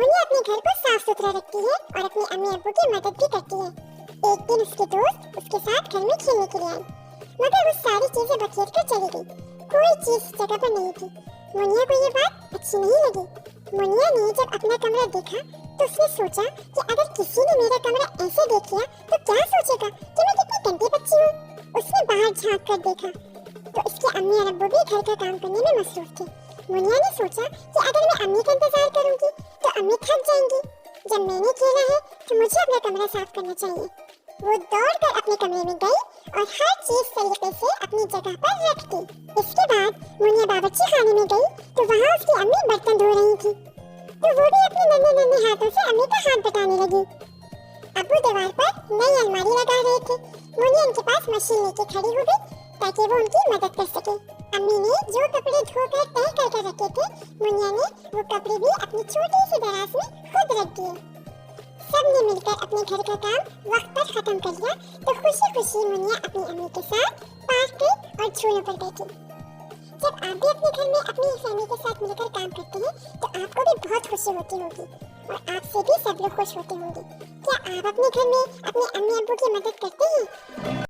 मुन्नी अपने घर को साफ सुथरा रखती है और अपने अम्मी अब्बू की मदद भी करती है। एक दिन उसके दोस्त उसके साथ घर में खेलने के लिए आई, मगर वो सारी चीजें बखेर कर चली गई। कोई चीज जगह पर नहीं थी। मुनिया को ये बात अच्छी नहीं लगी। मुनिया ने जब अपना कमरा देखा तो उसने सोचा कि अगर किसी ने मेरा कमरा ऐसे देख लिया तो क्या सोचेगा कि मैं कितनी गंदी बच्ची हूँ। उसने बाहर झांक कर देखा तो उसके अम्मी और अब्बू भी घर का काम करने में मसरूफ थे। मुनिया ने सोचा कि अगर मैं अम्मी का इंतजार करूंगी तो अम्मी थक जाएंगी। जब मैंने खेला है तो मुझे अपना कमरा साफ करना चाहिए। वो दौड़कर अपने कमरे में गई और हर चीज तरीके से अपनी जगह पर रख दी। इसके बाद मुनिया बावर्ची खाने में गई तो वहाँ उसकी अम्मी बर्तन धो रही थी, तो वो भी अपने नन्हे नन्हे हाथों से अम्मी का हाथ बटाने लगी। अब्बू दीवार पर नई अलमारी लगा रहे थे। मुनिया उनके पास मशीन लेके खड़ी हो गई ताकि वो उनकी मदद कर सके। अम्मी ने जो कपड़े धोकर तय करके रखे थे, मुनिया ने वो कपड़े भी अपनी छोटी सी दराज में खुद रख दिए। सबने मिलकर अपने घर का काम वक्त पर खत्म कर लिया तो खुशी खुशी मुनिया अपनी अम्मी के साथ पार्क पे और झूलों पर बैठी। जब आप भी अपने घर में अपनी फैमिली के साथ मिलकर काम करते हैं तो आपको भी बहुत खुशी होती होगी और आपसे भी सब लोग खुश होते होंगे। क्या आप अपने घर में अपने अम्मी अब्बू की मदद करते हैं?